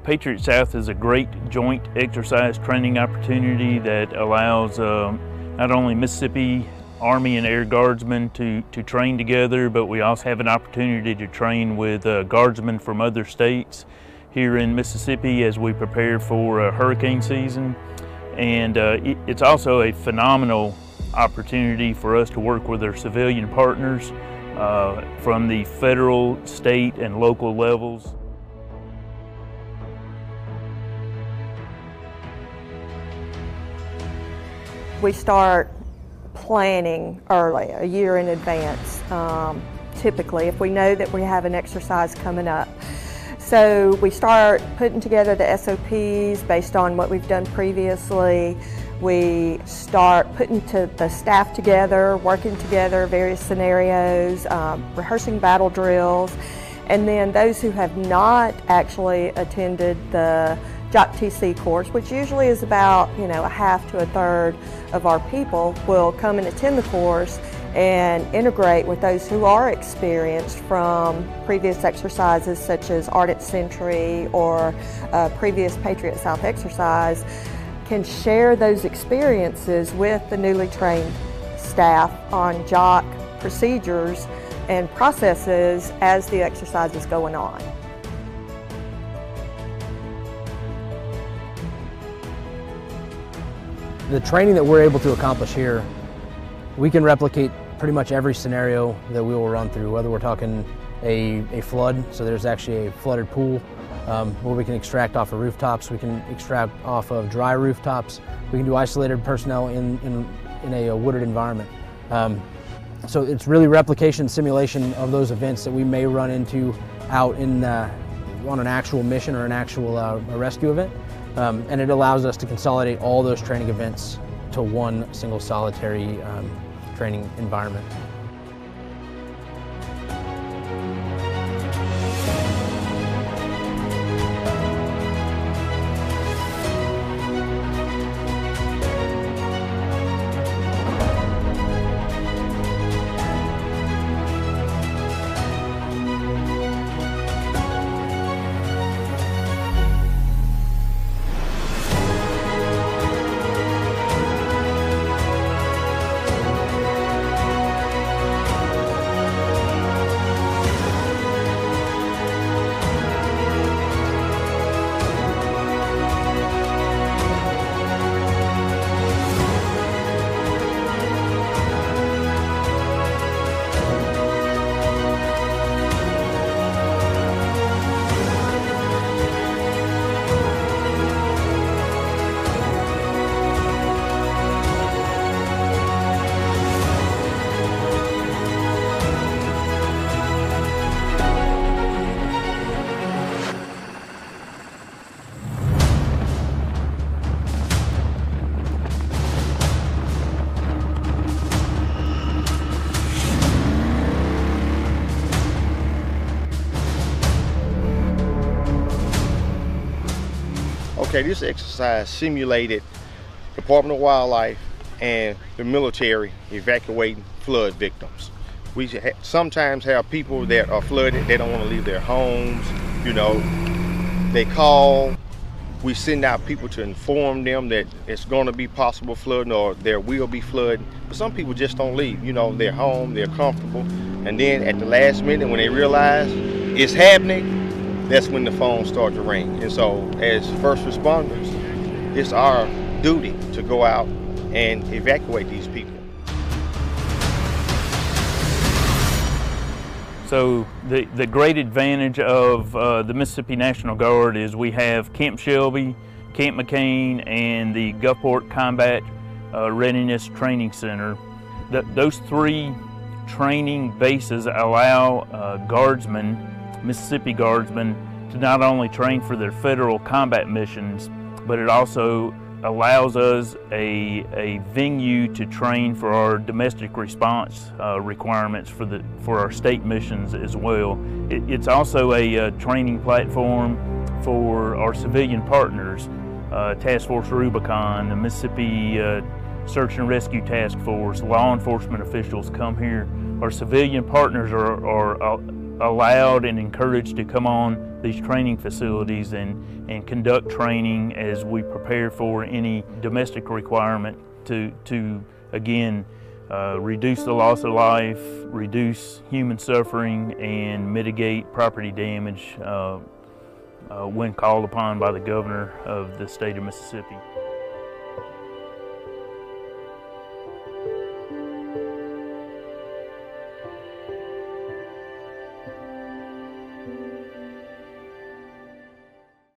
Patriot South is a great joint exercise training opportunity that allows not only Mississippi Army and Air Guardsmen to train together, but we also have an opportunity to train with guardsmen from other states here in Mississippi as we prepare for hurricane season. And it's also a phenomenal opportunity for us to work with our civilian partners from the federal, state, and local levels. We start planning early, a year in advance, typically, if we know that we have an exercise coming up. So we start putting together the SOPs based on what we've done previously. We start putting the staff together, working together, various scenarios, rehearsing battle drills, and then those who have not actually attended the JOC TC course, which usually is about a half to a third of our people, will come and attend the course and integrate with those who are experienced from previous exercises such as Ardent Sentry or previous Patriot South exercise, can share those experiences with the newly trained staff on JOC procedures and processes as the exercise is going on. The training that we're able to accomplish here, we can replicate pretty much every scenario that we will run through, whether we're talking a flood, so there's actually a flooded pool where we can extract off of rooftops, we can extract off of dry rooftops, we can do isolated personnel in a wooded environment. So it's really replication, simulation of those events that we may run into out on an actual mission or an actual a rescue event. And it allows us to consolidate all those training events to one single solitary training environment. Okay, this exercise simulated Department of Wildlife and the military evacuating flood victims. We sometimes have people that are flooded, they don't want to leave their homes, they call. We send out people to inform them that it's going to be possible flooding or there will be flooding. But some people just don't leave, they're home, they're comfortable. And then at the last minute when they realize it's happening, that's when the phone starts to ring. And so as first responders, it's our duty to go out and evacuate these people. So the great advantage of the Mississippi National Guard is we have Camp Shelby, Camp McCain, and the Gulfport Combat Readiness Training Center. Those three training bases allow guardsmen, Mississippi Guardsmen, to not only train for their federal combat missions, but it also allows us a venue to train for our domestic response requirements for our state missions as well. It's also a training platform for our civilian partners, Task Force Rubicon, the Mississippi Search and Rescue Task Force, law enforcement officials come here. Our civilian partners are allowed and encouraged to come on these training facilities and conduct training as we prepare for any domestic requirement to again, reduce the loss of life, reduce human suffering, and mitigate property damage when called upon by the governor of the state of Mississippi.